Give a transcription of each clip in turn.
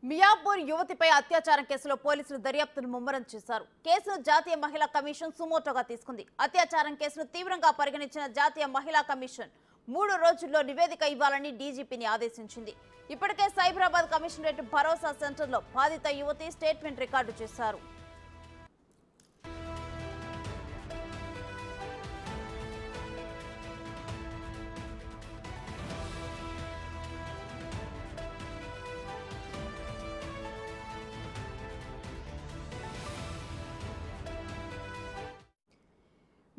మియాపూర్ యువతిపై అత్యాచారం కేసులో పోలీసులు దర్యాప్తును ముమ్మరం చేశారు. కేసును జాతీయ మహిళా కమిషన్ సుమోటోగా తీసుకుంది. అత్యాచారం కేసును తీవ్రంగా పరిగణించిన జాతీయ మహిళా కమిషన్ 3 రోజుల్లో నివేదిక ఇవ్వాలని డీజీపీని ఆదేశించింది. ఇప్పటికే సైబరాబాద్ కమిషనరేట్ భరోసా సెంటర్లో బాధిత యువతి స్టేట్మెంట్ రికార్డు చేశారు.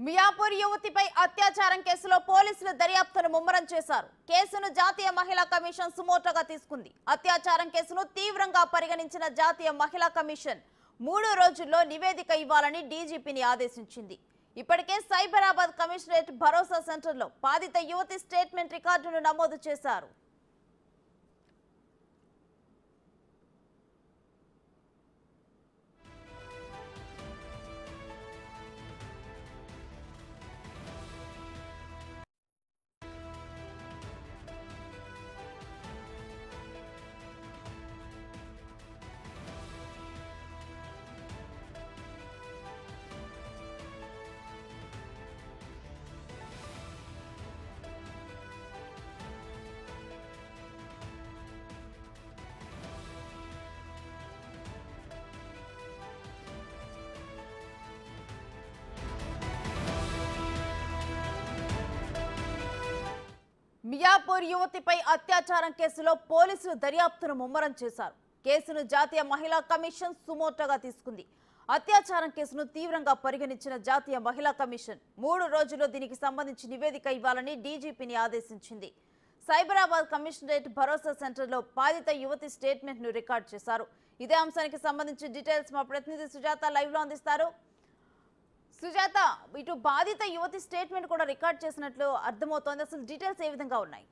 మియాపూర్ యువతిపై అత్యాచారం కేసులో పోలీసులు దర్యాప్తును ముమ్మరం చేశారు. కేసును జాతీయ మహిళా కమిషన్ సుమోటోగా తీసుకుంది. అత్యాచారం కేసును తీవ్రంగా పరిగణించిన జాతీయ మహిళా కమిషన్ 3 రోజుల్లో నివేదిక ఇవ్వాలని డీజీపీని ఆదేశించింది. ఇప్పటికే సైబరాబాద్ కమిషనరేట్ భరోసా సెంటర్లో బాధిత యువతి స్టేట్మెంట్ రికార్డును నమోదు చేశారు. మియాపూర్ యువతిపై అత్యాచారం కేసులో పోలీసులు దర్యాప్తును ముమ్మరం చేశారు. కేసును జాతీయ మహిళా కమిషన్ సుమోటోగా తీసుకుంది. అత్యాచారం కేసును తీవ్రంగా పరిగణించిన జాతీయ మహిళా కమిషన్ 3 రోజుల్లో దీనికి సంబంధించి నివేదిక ఇవ్వాలని డీజీపీని ఆదేశించింది. సైబరాబాద్ కమిషనరేట్ భరోసా సెంటర్లో బాధిత యువతి స్టేట్మెంట్ ను రికార్డు చేశారు. ఇదే అంశానికి సంబంధించి డీటెయిల్స్ మా ప్రతినిధి సుజాత లైవ్ లో అందిస్తారు. సుజాత, ఇటు బాధిత యువతి స్టేట్మెంట్ కూడా రికార్డ్ చేసినట్లు అర్థమవుతోంది. అసలు డీటెయిల్స్ ఏ విధంగా ఉన్నాయి?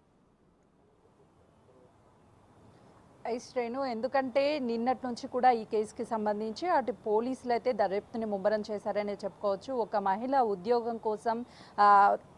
శ్రేణు, ఎందుకంటే నిన్నటి నుంచి కూడా ఈ కేసుకి సంబంధించి అటు పోలీసులు అయితే దర్యాప్తుని ముమ్మరం చేశారనే చెప్పుకోవచ్చు. ఒక మహిళ ఉద్యోగం కోసం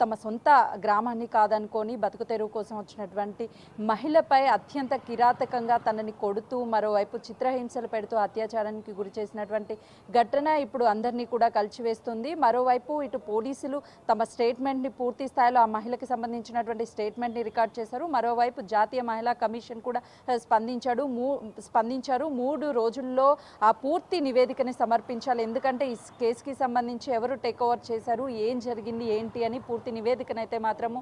తమ సొంత గ్రామాన్ని కాదనుకొని బతుకు తెరువు కోసం వచ్చినటువంటి మహిళపై అత్యంత కిరాతకంగా తనని కొడుతూ మరోవైపు చిత్రహింసలు పెడుతూ అత్యాచారానికి గురి చేసినటువంటి ఘటన ఇప్పుడు అందరినీ కూడా కలిచివేస్తుంది. మరోవైపు ఇటు పోలీసులు తమ స్టేట్మెంట్ని పూర్తి స్థాయిలో ఆ మహిళకి సంబంధించినటువంటి స్టేట్మెంట్ని రికార్డ్ చేశారు. మరోవైపు జాతీయ మహిళా కమిషన్ కూడా స్పందించారు. 3 రోజుల్లో ఆ పూర్తి నివేదికని సమర్పించాలి. ఎందుకంటే ఈ కేసుకి సంబంధించి ఎవరు టేక్ ఓవర్ చేశారు, ఏం జరిగింది ఏంటి అని పూర్తి నివేదికనైతే మాత్రము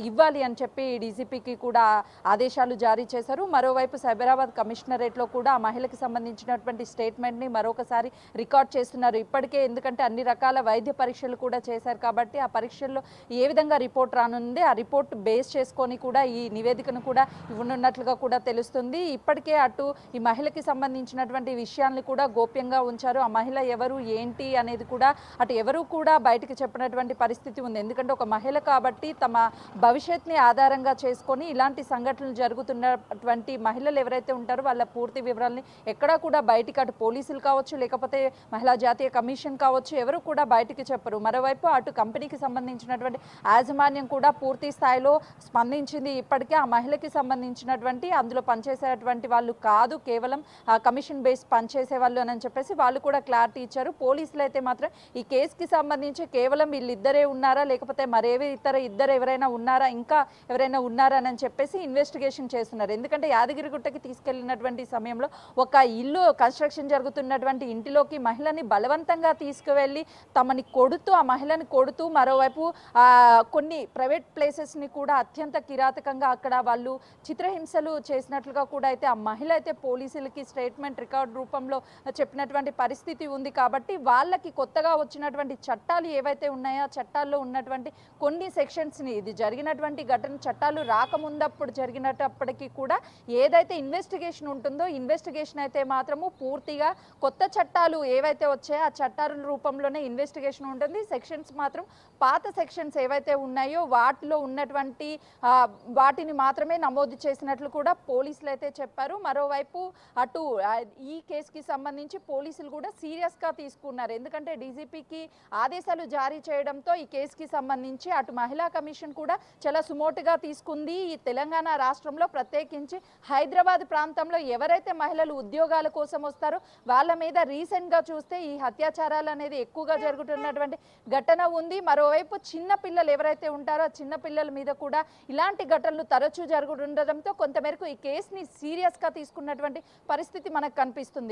ఇవ్వాలి అని చెప్పి డీజీపీకి కూడా ఆదేశాలు జారీ చేశారు. మరోవైపు సైబరాబాద్ కమిషనరేట్లో కూడా ఆ మహిళకి సంబంధించినటువంటి స్టేట్మెంట్ని మరొకసారి రికార్డ్ చేస్తున్నారు. ఇప్పటికే ఎందుకంటే అన్ని రకాల వైద్య పరీక్షలు కూడా చేశారు కాబట్టి ఆ పరీక్షల్లో ఏ విధంగా రిపోర్ట్ రానుంది, ఆ రిపోర్ట్ బేస్ చేసుకొని కూడా ఈ నివేదికను కూడా ఇవ్వనున్నట్లుగా కూడా తెలుస్తుంది. ఇప్పటికే అటు ఈ మహిళకి సంబంధించినటువంటి విషయాల్ని కూడా గోప్యంగా ఉంచారు. ఆ మహిళ ఎవరు ఏంటి అనేది కూడా అటు ఎవరు కూడా బయటికి చెప్పినటువంటి పరిస్థితి ఉంది. ఎందుకంటే ఒక మహిళ కాబట్టి తమ భవిష్యత్ని ఆధారంగా చేసుకొని ఇలాంటి సంఘటనలు జరుగుతున్నటువంటి మహిళలు ఎవరైతే ఉంటారో వాళ్ళ పూర్తి వివరాలని ఎక్కడా కూడా బయటికి అటు పోలీసులు కావచ్చు, లేకపోతే మహిళా జాతీయ కమిషన్ కావచ్చు, ఎవరు కూడా బయటికి చెప్పరు. మరోవైపు అటు కంపెనీకి సంబంధించినటువంటి యాజమాన్యం కూడా పూర్తి స్థాయిలో స్పందించింది. ఇప్పటికే ఆ మహిళకి సంబంధించినటువంటి అందులో పనిచేసేటువంటి వాళ్ళు కాదు, కేవలం కమిషన్ బేస్ పనిచేసే వాళ్ళు అని చెప్పేసి వాళ్ళు కూడా క్లారిటీ ఇచ్చారు. పోలీసులు అయితే మాత్రం ఈ కేసుకి సంబంధించి కేవలం వీళ్ళిద్దరే ఉన్నారా, లేకపోతే ఇద్దరు ఎవరైనా ఉన్నారా, ఇంకా ఎవరైనా ఉన్నారా అని చెప్పేసి ఇన్వెస్టిగేషన్ చేస్తున్నారు. ఎందుకంటే యాదగిరిగుట్టకి తీసుకెళ్లినటువంటి సమయంలో ఒక ఇల్లు కన్స్ట్రక్షన్ జరుగుతున్నటువంటి ఇంటిలోకి మహిళని బలవంతంగా తీసుకువెళ్ళి తమని కొడుతూ ఆ మహిళని కొడుతూ మరోవైపు కొన్ని ప్రైవేట్ ప్లేసెస్ని కూడా అత్యంత కిరాతకంగా అక్కడ వాళ్ళు చిత్రహింసలు చేసినట్లుగా కూడా అయితే ఆ మహిళ అయితే పోలీసులకి స్టేట్మెంట్ రికార్డ్ రూపంలో చెప్పినటువంటి పరిస్థితి ఉంది. కాబట్టి వాళ్ళకి కొత్తగా వచ్చినటువంటి చట్టాలు ఏవైతే ఉన్నాయో ఆ చట్టాల్లో ఉన్నటువంటి కొన్ని సెక్షన్స్ని, ఇది జరిగినటువంటి ఘటన చట్టాలు రాకముందప్పుడు జరిగినప్పటికీ కూడా ఏదైతే ఇన్వెస్టిగేషన్ ఉంటుందో ఇన్వెస్టిగేషన్ అయితే మాత్రము పూర్తిగా కొత్త చట్టాలు ఏవైతే వచ్చాయో ఆ చట్టాల రూపంలోనే ఇన్వెస్టిగేషన్ ఉంటుంది. సెక్షన్స్ మాత్రం పాత సెక్షన్స్ ఏవైతే ఉన్నాయో వాటిలో ఉన్నటువంటి వాటిని మాత్రమే నమోదు చేసినట్లు కూడా పోలీసులు అయితే అయితే చెప్పారు. మరోవైపు అటు ఈ కేసుకి సంబంధించి పోలీసులు కూడా సీరియస్గా తీసుకున్నారు. ఎందుకంటే డీజీపీకి ఆదేశాలు జారీ చేయడంతో ఈ కేసుకి సంబంధించి అటు మహిళా కమిషన్ కూడా చాలా సుమోటుగా తీసుకుంది. ఈ తెలంగాణ రాష్ట్రంలో ప్రత్యేకించి హైదరాబాద్ ప్రాంతంలో ఎవరైతే మహిళలు ఉద్యోగాల కోసం వస్తారో వాళ్ళ మీద రీసెంట్గా చూస్తే ఈ అత్యాచారాలు అనేది ఎక్కువగా జరుగుతున్నటువంటి ఘటన ఉంది. మరోవైపు చిన్న పిల్లలు ఎవరైతే ఉంటారో ఆ చిన్న పిల్లల మీద కూడా ఇలాంటి ఘటనలు తరచూ జరుగుతుండడంతో కొంతమేరకు ఈ కేసుని సీరియస్గా తీసుకున్నటువంటి పరిస్థితి మనకు కనిపిస్తుంది.